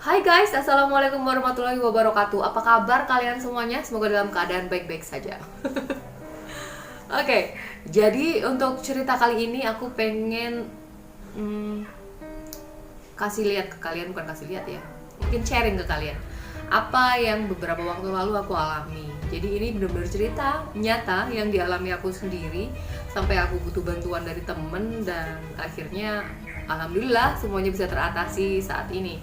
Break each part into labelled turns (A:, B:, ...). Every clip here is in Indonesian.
A: Hai guys, assalamualaikum warahmatullahi wabarakatuh. Apa kabar kalian semuanya? Semoga dalam keadaan baik-baik saja. Oke, jadi untuk cerita kali ini aku pengen kasih lihat ke kalian, bukan kasih lihat ya, mungkin sharing ke kalian apa yang beberapa waktu lalu aku alami. Jadi ini benar-benar cerita nyata yang dialami aku sendiri, sampai aku butuh bantuan dari temen, dan akhirnya alhamdulillah semuanya bisa teratasi saat ini.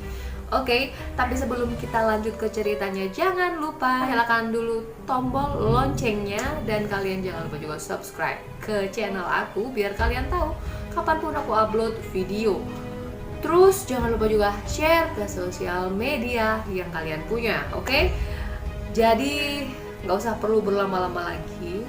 A: Oke, tapi sebelum kita lanjut ke ceritanya, jangan lupa nyalakan dulu tombol loncengnya, dan kalian jangan lupa juga subscribe ke channel aku biar kalian tahu kapanpun aku upload video. Terus jangan lupa juga share ke sosial media yang kalian punya, oke? Jadi nggak usah perlu berlama-lama lagi.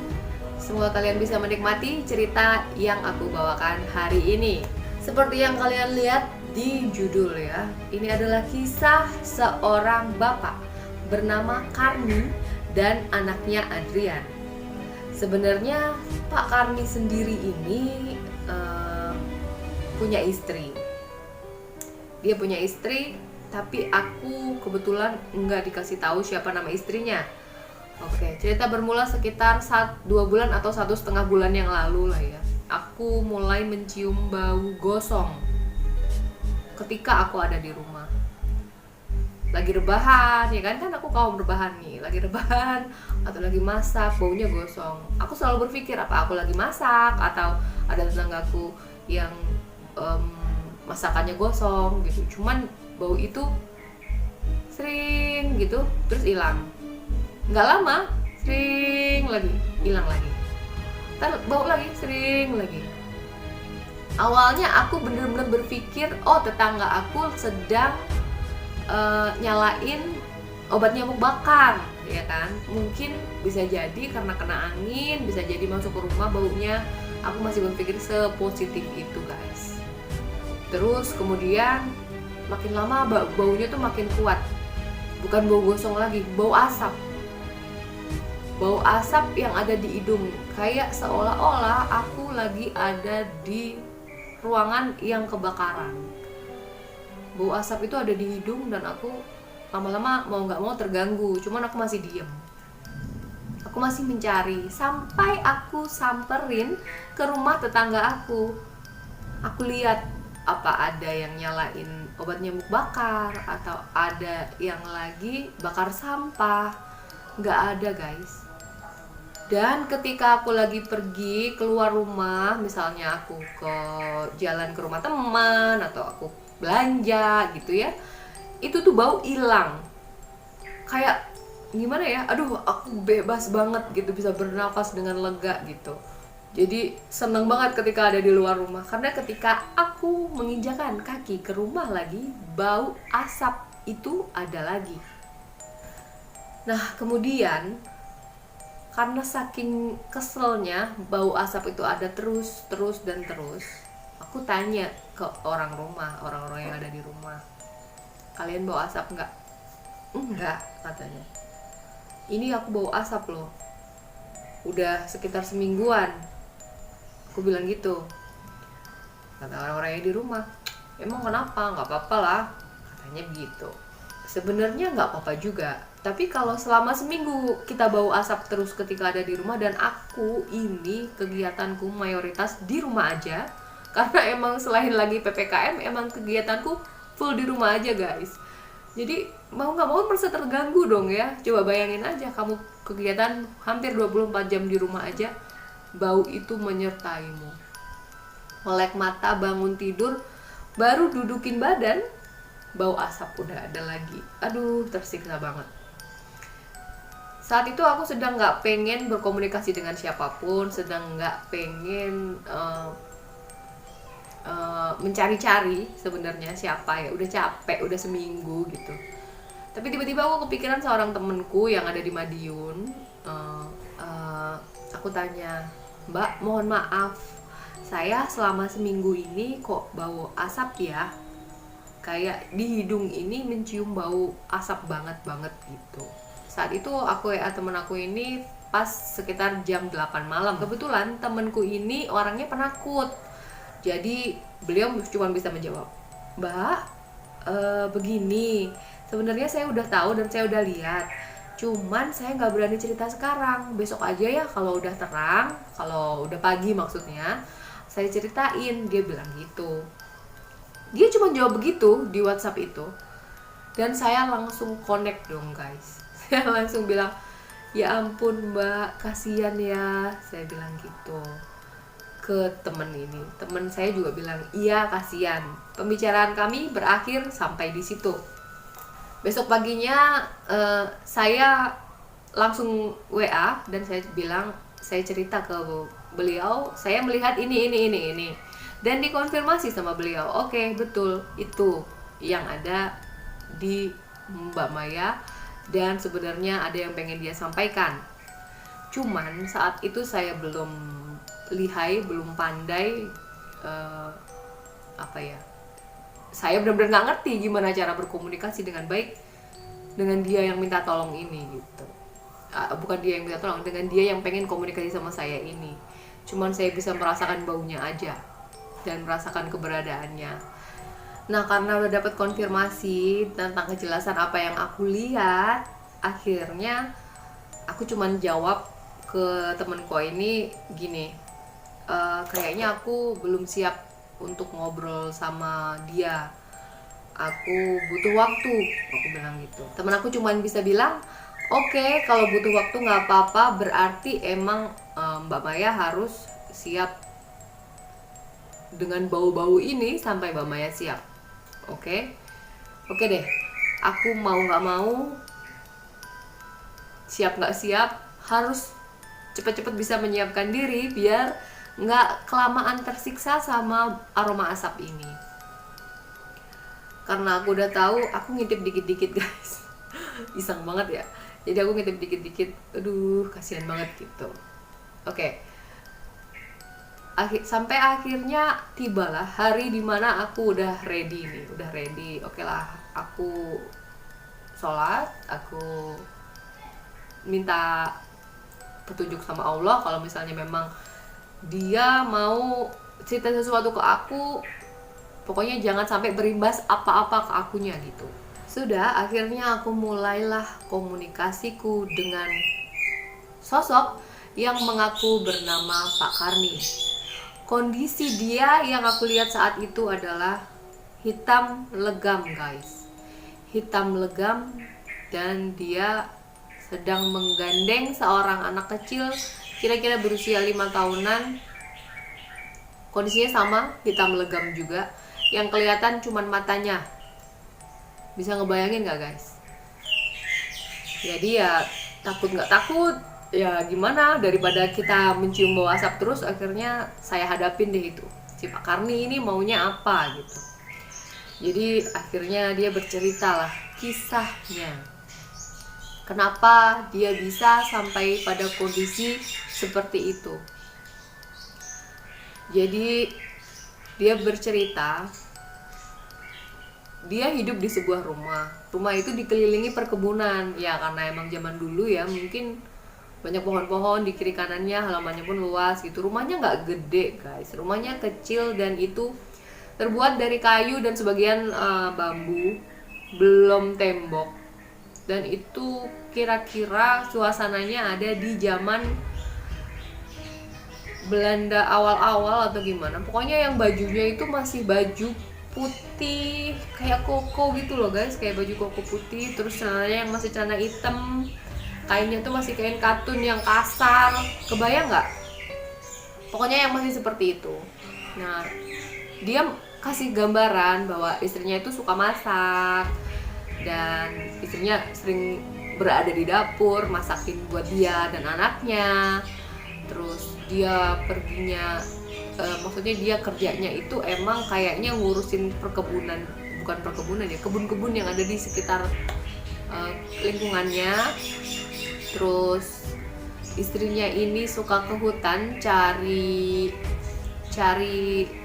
A: Semoga kalian bisa menikmati cerita yang aku bawakan hari ini. Seperti yang kalian lihat di judul ya, ini adalah kisah seorang bapak bernama Karni dan anaknya Adrian. Sebenarnya Pak Karni sendiri ini punya istri. Dia punya istri, tapi aku kebetulan nggak dikasih tahu siapa nama istrinya. Oke, cerita bermula sekitar 2 bulan atau 1,5 bulan yang lalu lah ya. Aku mulai mencium bau gosong ketika aku ada di rumah. Lagi rebahan, ya kan aku kaum rebahan nih. Lagi rebahan atau lagi masak, baunya gosong. Aku selalu berpikir apa aku lagi masak atau ada tetanggaku yang masakannya gosong gitu. Cuman bau itu sering gitu terus hilang. Nggak lama, sering lagi, hilang lagi. Ntar bau lagi, sering lagi. Awalnya aku bener-bener berpikir, oh tetangga aku sedang nyalain obat nyamuk bakar, ya kan? Mungkin bisa jadi karena kena angin, bisa jadi masuk ke rumah baunya. Aku masih berpikir sepositif itu, guys. Terus kemudian makin lama baunya tuh makin kuat. Bukan bau gosong lagi, bau asap. Bau asap yang ada di hidung, kayak seolah-olah aku lagi ada di ruangan yang kebakaran. Bau asap itu ada di hidung dan aku lama-lama mau nggak mau terganggu. Cuman aku masih diem. Aku masih mencari sampai aku samperin ke rumah tetangga aku. Aku lihat apa ada yang nyalain obat nyamuk bakar atau ada yang lagi bakar sampah. Nggak ada, guys. Dan ketika aku lagi pergi keluar rumah, misalnya aku ke jalan ke rumah teman atau aku belanja gitu ya, itu tuh bau hilang. Kayak gimana ya, aduh aku bebas banget gitu, bisa bernafas dengan lega gitu. Jadi seneng banget ketika ada di luar rumah, karena ketika aku menginjakan kaki ke rumah lagi, bau asap itu ada lagi. Nah kemudian karena saking keselnya bau asap itu ada terus, aku tanya ke orang-orang yang ada di rumah, kalian bau asap nggak? Enggak, katanya. Ini aku bau asap loh, udah sekitar semingguan. Aku bilang gitu. Kata orang-orang yang di rumah, emang kenapa? Nggak apa-apa lah, katanya begitu. Sebenarnya nggak apa-apa juga, tapi kalau selama seminggu kita bau asap terus ketika ada di rumah, dan aku ini kegiatanku mayoritas di rumah aja, karena emang selain lagi PPKM emang kegiatanku full di rumah aja, guys. Jadi mau nggak mau merasa terganggu dong ya. Coba bayangin aja kamu kegiatan hampir 24 jam di rumah aja, bau itu menyertaimu. Melek mata bangun tidur, baru dudukin badan, bau asap udah ada lagi. Aduh, tersiksa banget. Saat itu aku sedang nggak pengen berkomunikasi dengan siapapun, sedang nggak pengen mencari-cari sebenarnya siapa ya. Udah capek, udah seminggu gitu. Tapi tiba-tiba aku kepikiran seorang temenku yang ada di Madiun. Aku tanya, Mbak, mohon maaf, saya selama seminggu ini kok bau asap ya. Kayak di hidung ini mencium bau asap banget gitu. Saat itu aku temen aku ini pas sekitar jam 8 malam. Kebetulan temenku ini orangnya penakut. Jadi beliau cuma bisa menjawab, Mbak, begini, sebenarnya saya udah tahu dan saya udah lihat, cuman saya nggak berani cerita sekarang, besok aja ya kalau udah terang, kalau udah pagi maksudnya saya ceritain. Dia bilang gitu. Dia cuma jawab begitu di WhatsApp itu, dan saya langsung connect dong guys. Saya langsung bilang, ya ampun mbak, kasihan ya, saya bilang gitu ke temen ini. Temen saya juga bilang iya kasihan. Pembicaraan kami berakhir sampai di situ. Besok paginya saya langsung WA dan saya bilang, saya cerita ke beliau, saya melihat ini, dan dikonfirmasi sama beliau, oke, betul itu yang ada di Mbak Maya, dan sebenarnya ada yang pengen dia sampaikan. Cuman saat itu saya belum lihai, belum pandai, saya benar-benar nggak ngerti gimana cara berkomunikasi dengan baik dengan dia yang minta tolong ini gitu. Bukan dia yang minta tolong, dengan dia yang pengen komunikasi sama saya ini. Cuman saya bisa merasakan baunya aja dan merasakan keberadaannya. Nah, karena udah dapat konfirmasi tentang kejelasan apa yang aku lihat, akhirnya aku cuman jawab ke temenku ini gini, kayaknya aku belum siap untuk ngobrol sama dia, aku butuh waktu, aku bilang gitu. Temen aku cuman bisa bilang, oke, kalau butuh waktu nggak apa-apa, berarti emang Mbak Maya harus siap dengan bau-bau ini sampai Mbak Maya siap. Oke deh, aku mau nggak mau, siap nggak siap, harus cepet-cepet bisa menyiapkan diri biar nggak kelamaan tersiksa sama aroma asap ini. Karena aku udah tahu, aku ngintip dikit-dikit guys. Iseng banget ya. Jadi aku ngintip dikit-dikit, aduh kasihan banget gitu. Sampai akhirnya tibalah hari dimana aku udah ready nih, Oke lah, aku sholat, aku minta petunjuk sama Allah kalau misalnya memang dia mau cerita sesuatu ke aku, pokoknya jangan sampai berimbas apa-apa ke akunya gitu. Sudah, akhirnya aku mulailah komunikasiku dengan sosok yang mengaku bernama Pak Karni. Kondisi dia yang aku lihat saat itu adalah hitam legam guys, hitam legam, dan dia sedang menggandeng seorang anak kecil kira-kira berusia 5 tahunan. Kondisinya sama, hitam legam juga, yang kelihatan cuman matanya. Bisa ngebayangin gak guys? Jadi ya takut gak takut, ya gimana, daripada kita mencium bau asap terus, akhirnya saya hadapin deh itu, si Pak Karni ini maunya apa gitu. Jadi akhirnya dia bercerita lah kisahnya, kenapa dia bisa sampai pada kondisi seperti itu. Jadi dia bercerita, dia hidup di sebuah rumah itu dikelilingi perkebunan, ya karena emang zaman dulu ya, mungkin banyak pohon-pohon di kiri kanannya, halamannya pun luas gitu. Rumahnya nggak gede guys, rumahnya kecil, dan itu terbuat dari kayu dan sebagian bambu, belum tembok. Dan itu kira-kira suasananya ada di zaman Belanda awal-awal atau gimana. Pokoknya yang bajunya itu masih baju putih kayak koko gitu loh guys, kayak baju koko putih, terus celananya yang masih celana hitam, kainnya tuh masih kain katun yang kasar, kebayang nggak? Pokoknya yang masih seperti itu. Nah, dia kasih gambaran bahwa istrinya itu suka masak, dan istrinya sering berada di dapur masakin buat dia dan anaknya. Terus dia perginya, maksudnya dia kerjanya itu emang kayaknya ngurusin perkebunan, bukan perkebunan ya, kebun-kebun yang ada di sekitar lingkungannya. Terus istrinya ini suka ke hutan cari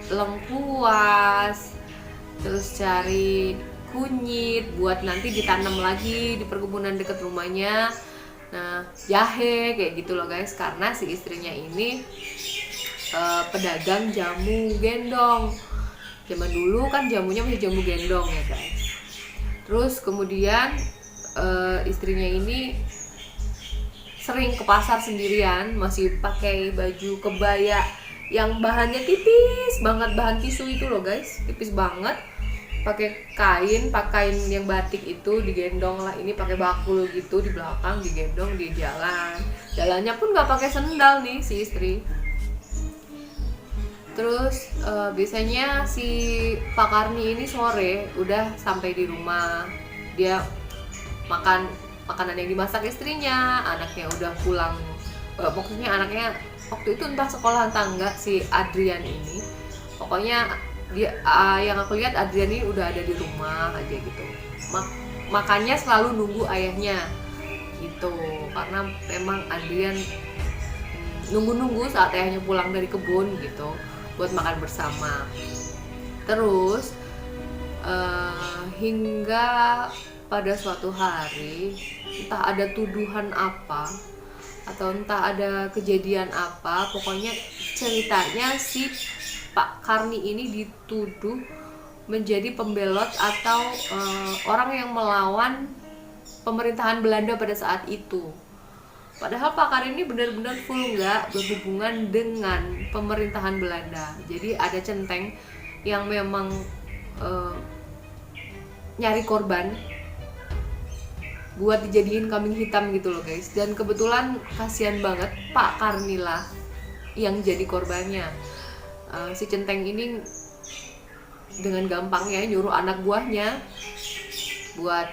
A: lengkuas, terus cari kunyit buat nanti ditanam lagi di perkebunan dekat rumahnya. Nah, jahe kayak gitu loh guys, karena si istrinya ini pedagang jamu gendong. Zaman dulu kan jamunya masih jamu gendong ya guys. Terus kemudian istrinya ini sering ke pasar sendirian, masih pakai baju kebaya yang bahannya tipis banget, bahan tisu itu loh guys, tipis banget, pakai kain yang batik itu, digendong lah, ini pakai bakul gitu di belakang, digendong dia jalannya pun nggak pakai sendal nih si istri. Terus biasanya si Pak Karni ini sore udah sampai di rumah, dia makan makanan yang dimasak istrinya, anaknya udah pulang, maksudnya anaknya waktu itu entah sekolah entah enggak si Adrian ini, pokoknya dia yang aku lihat Adrian ini udah ada di rumah aja gitu, makannya selalu nunggu ayahnya gitu, karena memang Adrian nunggu saat ayahnya pulang dari kebun gitu buat makan bersama. Terus hingga pada suatu hari, entah ada tuduhan apa atau entah ada kejadian apa, pokoknya ceritanya si Pak Karni ini dituduh menjadi pembelot atau orang yang melawan pemerintahan Belanda pada saat itu. Padahal Pak Karni ini benar-benar full nggak berhubungan dengan pemerintahan Belanda. Jadi ada centeng yang memang nyari korban buat dijadiin kambing hitam gitu loh guys. Dan kebetulan kasihan banget Pak Karni lah yang jadi korbannya. Si centeng ini dengan gampangnya nyuruh anak buahnya buat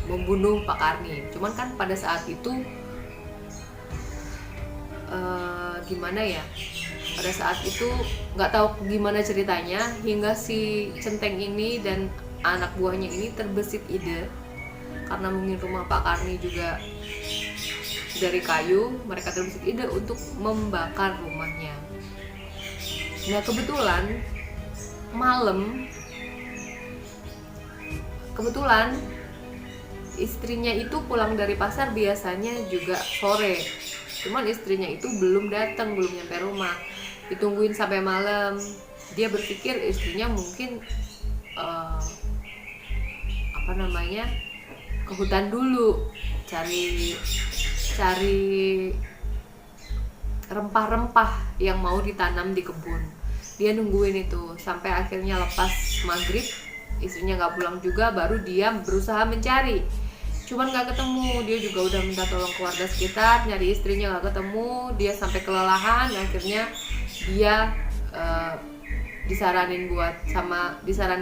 A: membunuh Pak Karni. Cuman kan pada saat itu gimana ya, pada saat itu nggak tahu gimana ceritanya, hingga si centeng ini dan anak buahnya ini terbesit ide, karena mungkin rumah Pak Karni juga dari kayu, mereka terbesit ide untuk membakar rumahnya. Nah kebetulan malam, istrinya itu pulang dari pasar biasanya juga sore, cuman istrinya itu belum datang, belum nyampe rumah, ditungguin sampai malam. Dia berpikir istrinya mungkin ke hutan dulu, cari rempah-rempah yang mau ditanam di kebun. Dia nungguin itu sampai akhirnya lepas maghrib, istrinya nggak pulang juga, baru dia berusaha mencari. Cuman nggak ketemu, dia juga udah minta tolong keluarga sekitar, nyari istrinya nggak ketemu, dia sampai kelelahan, akhirnya dia disaranin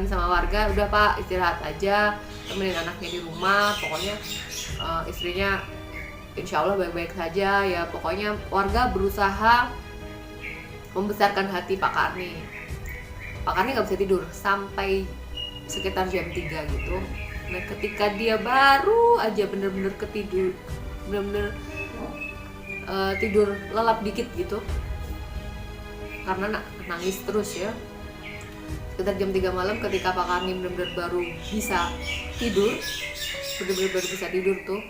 A: sama warga, udah Pak istirahat aja, temenin anaknya di rumah, pokoknya istrinya insya Allah baik-baik saja ya. Pokoknya warga berusaha membesarkan hati Pak Karni. Pak Karni nggak bisa tidur sampai sekitar jam 3 gitu. Nah ketika dia baru aja bener-bener ketidur, tidur lelap dikit gitu, karena nangis terus ya, sekitar jam 3 malam ketika Pak Karni bener-bener baru bisa tidur, tuh,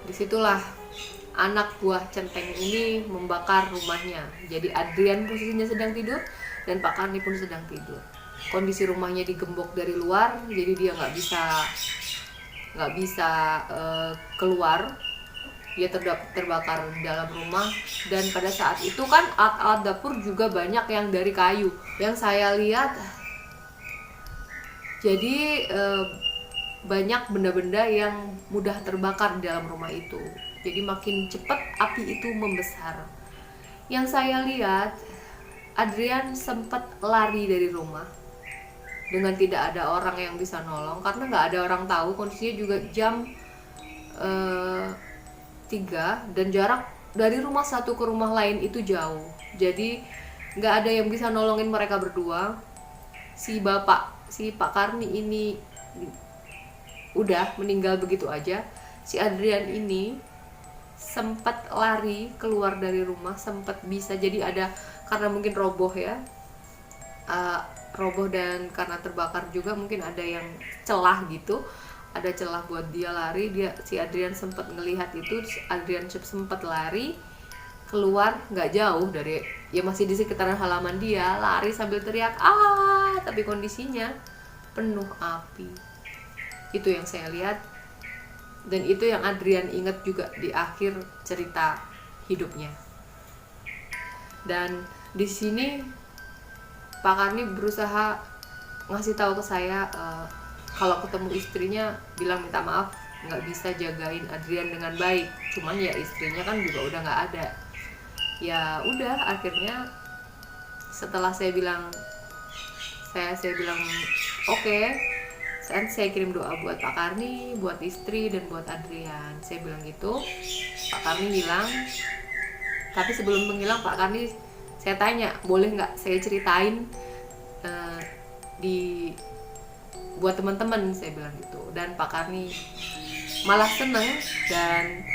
A: disitulah anak buah centeng ini membakar rumahnya. Jadi Adrian posisinya sedang tidur dan Pak Karni pun sedang tidur. Kondisi rumahnya digembok dari luar, jadi dia nggak bisa keluar. Dia terbakar di dalam rumah. Dan pada saat itu kan alat-alat dapur juga banyak yang dari kayu. Yang saya lihat, jadi banyak benda-benda yang mudah terbakar di dalam rumah itu. Jadi makin cepat api itu membesar. Yang saya lihat, Adrian sempat lari dari rumah dengan tidak ada orang yang bisa nolong, karena nggak ada orang tahu. Kondisinya juga jam 3 dan jarak dari rumah satu ke rumah lain itu jauh. Jadi nggak ada yang bisa nolongin mereka berdua. Si Pak Karni ini udah meninggal begitu aja. Si Adrian ini sempat lari keluar dari rumah, sempat bisa, jadi ada, karena mungkin roboh ya, roboh dan karena terbakar juga mungkin ada yang celah gitu, ada celah buat dia lari. Si Adrian sempat ngelihat itu, Adrian sempat lari keluar, nggak jauh dari, ya masih di sekitaran halaman dia, lari sambil teriak tapi kondisinya penuh api. Itu yang saya lihat, dan itu yang Adrian ingat juga di akhir cerita hidupnya. Dan di sini Pak Karni berusaha ngasih tahu ke saya, kalau ketemu istrinya bilang minta maaf, nggak bisa jagain Adrian dengan baik. Cuman ya istrinya kan juga udah nggak ada. Ya udah, akhirnya setelah saya bilang oke, saya kirim doa buat Pak Karni, buat istri, dan buat Adrian. Saya bilang gitu. Pak Karni hilang. Tapi sebelum menghilang, Pak Karni, saya tanya, boleh nggak saya ceritain buat teman-teman, saya bilang gitu. Dan Pak Karni malah seneng, dan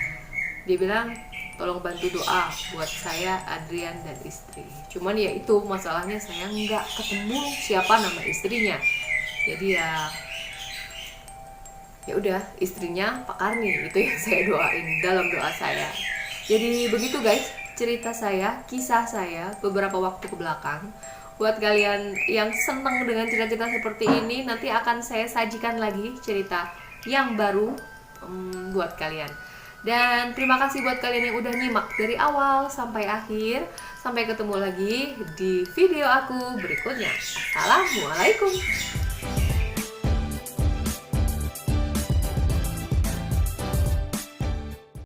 A: dia bilang tolong bantu doa buat saya, Adrian, dan istri. Cuman ya itu masalahnya, saya nggak ketemu siapa nama istrinya. Jadi ya udah, istrinya Pak Karni itu yang saya doain dalam doa saya. Jadi begitu guys, cerita saya, kisah saya beberapa waktu ke belakang. Buat kalian yang senang dengan cerita-cerita seperti ini, nanti akan saya sajikan lagi cerita yang baru buat kalian. Dan terima kasih buat kalian yang udah nyimak dari awal sampai akhir. Sampai ketemu lagi di video aku berikutnya. Assalamualaikum.